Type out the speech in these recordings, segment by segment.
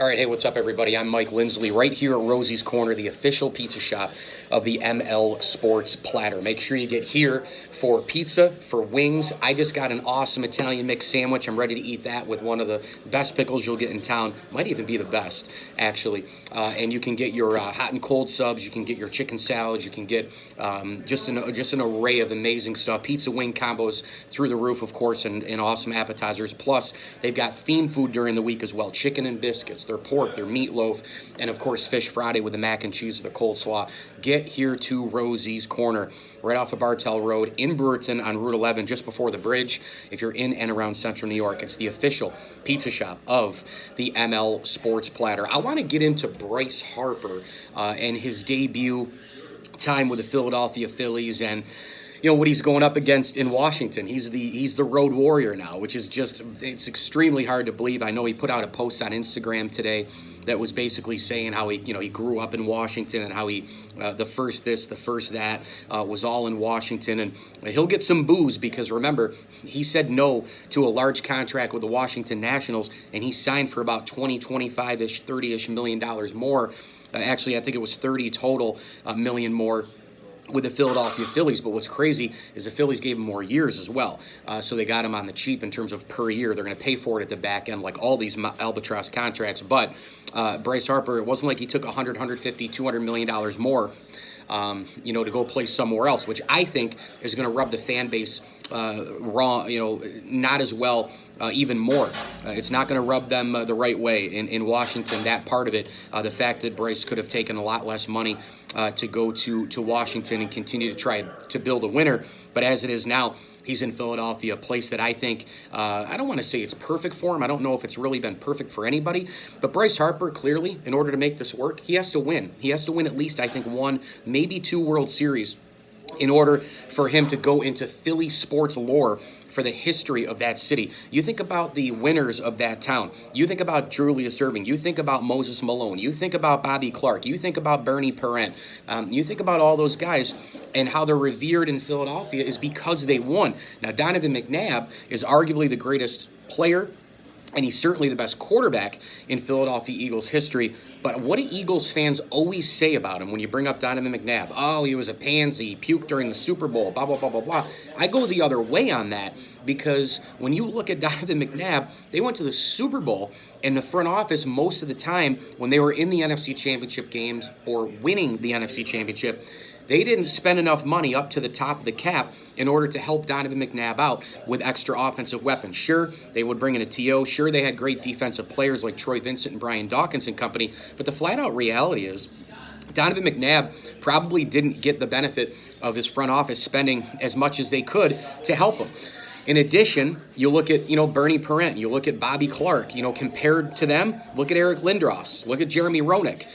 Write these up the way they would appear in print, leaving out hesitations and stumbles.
All right, hey, what's up, everybody? I'm Mike Lindsley, right here at Rosie's Corner, the official pizza shop of the ML Sports Platter. Make sure you get here for pizza, for wings. I just got an awesome Italian mix sandwich. I'm ready to eat that with one of the best pickles you'll get in town. Might even be the best, actually. And you can get your hot and cold subs. You can get your chicken salad. You can get just an array of amazing stuff. Pizza wing combos through the roof, of course, and awesome appetizers. Plus, they've got theme food during the week as well. Chicken and biscuits, their pork, their meatloaf, and of course Fish Friday with the mac and cheese or the coleslaw. Get here to Rosie's Corner, right off of Bartell Road in Brewerton on Route 11, just before the bridge. If you're in and around Central New York, it's the official pizza shop of the ML Sports Platter. I want to get into Bryce Harper and his debut time with the Philadelphia Phillies, and what he's going up against in Washington. He's the road warrior now, which is it's extremely hard to believe. I know he put out a post on Instagram today that was basically saying how he grew up in Washington and how he the first this, the first that was all in Washington, and he'll get some boos because remember, he said no to a large contract with the Washington Nationals, and he signed for about 25-ish, $30-ish million more. Actually, I think it was 30 total million more with the Philadelphia Phillies. But what's crazy is the Phillies gave him more years as well. So they got him on the cheap in terms of per year. They're going to pay for it at the back end like all these albatross contracts. But Bryce Harper, it wasn't like he took $100, $150, $200 million more, to go play somewhere else, which I think is going to rub the fan base wrong, not as well, even more. It's not going to rub them the right way in Washington, that part of it. The fact that Bryce could have taken a lot less money to go to Washington and continue to try to build a winner. But as it is now, he's in Philadelphia, a place that I think, I don't want to say it's perfect for him. I don't know if it's really been perfect for anybody. But Bryce Harper, clearly, in order to make this work, he has to win. He has to win at least, I think, one, maybe two World Series in order for him to go into Philly sports lore for the history of that city. You think about the winners of that town. You think about Julius Erving. You think about Moses Malone. You think about Bobby Clark. You think about Bernie Parent. You think about all those guys and how they're revered in Philadelphia is because they won. Now, Donovan McNabb is arguably the greatest player, and he's certainly the best quarterback in Philadelphia Eagles history. But what do Eagles fans always say about him when you bring up Donovan McNabb? Oh, he was a pansy, he puked during the Super Bowl, blah, blah, blah, blah, blah. I go the other way on that because when you look at Donovan McNabb, they went to the Super Bowl, and the front office most of the time when they were in the NFC Championship games or winning the NFC Championship, they didn't spend enough money up to the top of the cap in order to help Donovan McNabb out with extra offensive weapons. Sure, they would bring in a T.O. Sure, they had great defensive players like Troy Vincent and Brian Dawkins and company. But the flat-out reality is Donovan McNabb probably didn't get the benefit of his front office spending as much as they could to help him. In addition, you look at, Bernie Parent, you look at Bobby Clark, compared to them, look at Eric Lindros, look at Jeremy Roenick.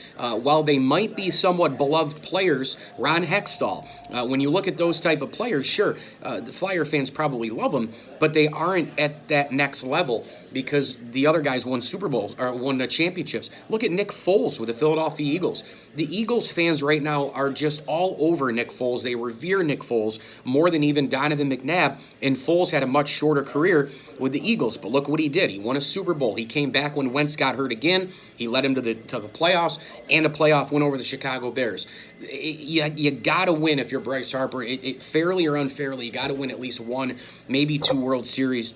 While they might be somewhat beloved players, Ron Hextall, when you look at those type of players, sure, the Flyer fans probably love them, but they aren't at that next level because the other guys won Super Bowls or won the championships. Look at Nick Foles with the Philadelphia Eagles. The Eagles fans right now are just all over Nick Foles. They revere Nick Foles more than even Donovan McNabb, and Foles had a much shorter career with the Eagles. But look what he did. He won a Super Bowl. He came back when Wentz got hurt again. He led him to the playoffs and a playoff win over the Chicago Bears. You got to win if you're Bryce Harper. Fairly or unfairly, you got to win at least one, maybe two World Series.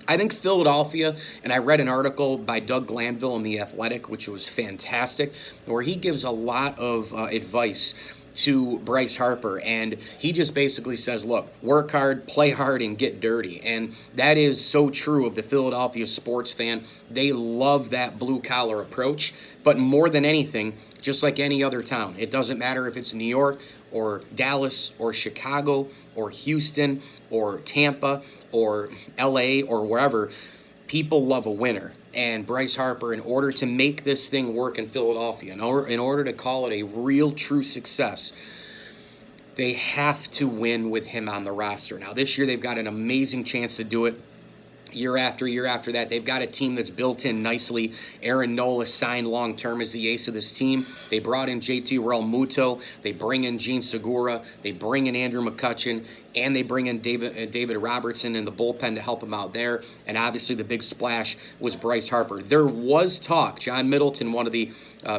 I think Philadelphia, and I read an article by Doug Glanville in The Athletic, which was fantastic, where he gives a lot of advice to Bryce Harper, and he just basically says, look, work hard, play hard, and get dirty. And that is so true of the Philadelphia sports fan. They love that blue-collar approach, but more than anything, just like any other town, it doesn't matter if it's New York or Dallas or Chicago or Houston or Tampa or LA or wherever, people love a winner. And Bryce Harper, in order to make this thing work in Philadelphia, in order to call it a real, true success, they have to win with him on the roster. Now, this year they've got an amazing chance to do it. year after year after that. They've got a team that's built in nicely. Aaron Nola signed long-term as the ace of this team. They brought in JT Realmuto. They bring in Gene Segura. They bring in Andrew McCutchen. And they bring in David Robertson in the bullpen to help him out there. And obviously the big splash was Bryce Harper. There was talk, John Middleton, one of the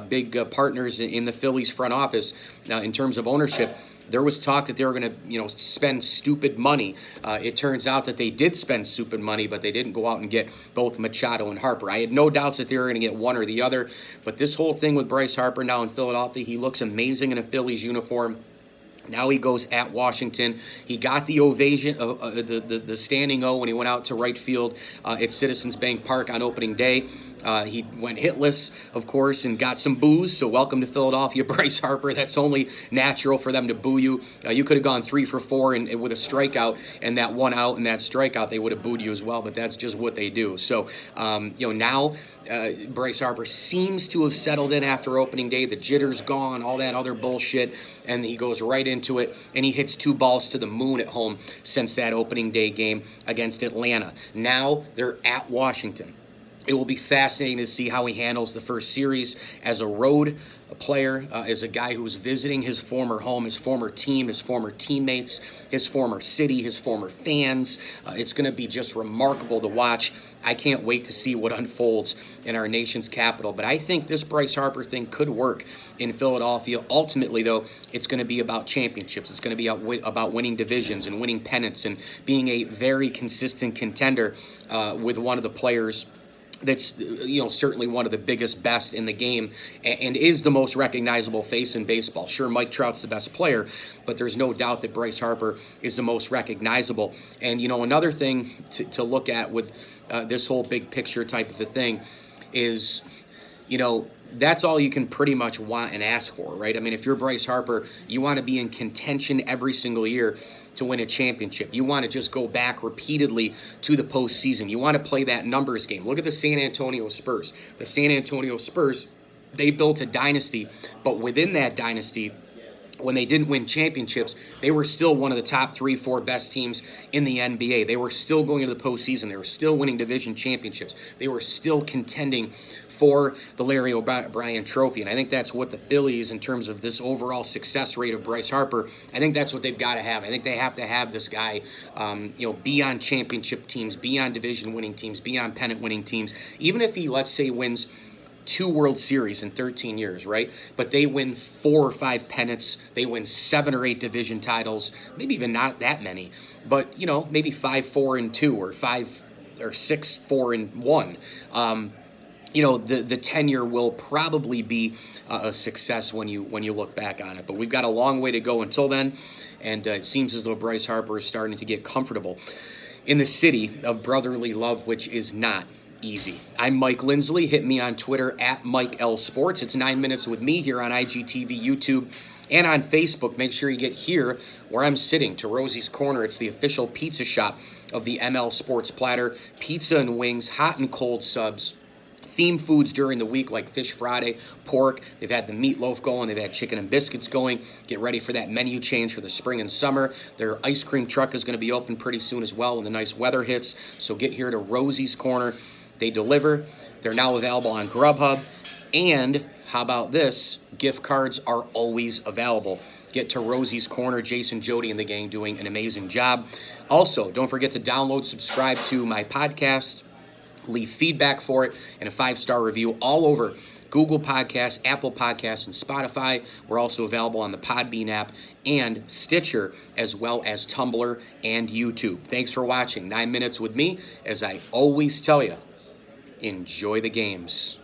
big partners in the Phillies front office in terms of ownership, there was talk that they were going to, spend stupid money. It turns out that they did spend stupid money, but they didn't go out and get both Machado and Harper. I had no doubts that they were going to get one or the other, but this whole thing with Bryce Harper now in Philadelphia, he looks amazing in a Phillies uniform. Now he goes at Washington. He got the ovation, the standing O when he went out to right field at Citizens Bank Park on opening day. He went hitless, of course, and got some boos. So welcome to Philadelphia, Bryce Harper. That's only natural for them to boo you. You could have gone 3 for 4 and with a strikeout, and that one out and that strikeout, they would have booed you as well. But that's just what they do. So now Bryce Harper seems to have settled in after opening day. The jitter's gone, all that other bullshit, and he goes right into it, and he hits 2 balls to the moon at home since that opening day game against Atlanta. Now they're at Washington. It will be fascinating to see how he handles the first series as a road player, as a guy who's visiting his former home, his former team, his former teammates, his former city, his former fans. It's going to be just remarkable to watch. I can't wait to see what unfolds in our nation's capital. But I think this Bryce Harper thing could work in Philadelphia. Ultimately, though, it's going to be about championships. It's going to be about winning divisions and winning pennants and being a very consistent contender with one of the players that's certainly one of the biggest, best in the game, and is the most recognizable face in baseball. Sure, Mike Trout's the best player, but there's no doubt that Bryce Harper is the most recognizable. And another thing to look at with this whole big picture type of a thing is, that's all you can pretty much want and ask for, right? I mean, if you're Bryce Harper, you want to be in contention every single year to win a championship. You want to just go back repeatedly to the postseason. You want to play that numbers game. Look at the San Antonio Spurs. The San Antonio Spurs, they built a dynasty, but within that dynasty, when they didn't win championships, they were still one of the top 3, 4 best teams in the NBA. They were still going into the postseason. They were still winning division championships. They were still contending for the Larry O'Brien trophy. And I think that's what the Phillies, in terms of this overall success rate of Bryce Harper, I think that's what they've got to have. I think they have to have this guy, be on championship teams, be on division winning teams, be on pennant winning teams. Even if he, let's say, wins 2 World Series in 13 years, right? But they win 4 or 5 pennants. They win 7 or 8 division titles, maybe even not that many, but, maybe 5-4-2 or 5 or 6-4-1. The tenure will probably be a success when you look back on it. But we've got a long way to go until then, and it seems as though Bryce Harper is starting to get comfortable in the city of brotherly love, which is not easy. I'm Mike Lindsley. Hit me on Twitter at Mike L Sports. It's 9 Minutes with me here on IGTV, YouTube, and on Facebook. Make sure you get here where I'm sitting, to Rosie's Corner. It's the official pizza shop of the ML Sports Platter. Pizza and wings, hot and cold subs. Theme foods during the week like Fish Friday, pork. They've had the meatloaf going. They've had chicken and biscuits going. Get ready for that menu change for the spring and summer. Their ice cream truck is going to be open pretty soon as well when the nice weather hits. So get here to Rosie's Corner. They deliver. They're now available on Grubhub. And how about this? Gift cards are always available. Get to Rosie's Corner. Jason, Jody, and the gang doing an amazing job. Also, don't forget to download, subscribe to my podcast. Leave feedback for it and a 5-star review all over Google Podcasts, Apple Podcasts, and Spotify. We're also available on the Podbean app and Stitcher, as well as Tumblr and YouTube. Thanks for watching 9 Minutes with me. As I always tell you, enjoy the games.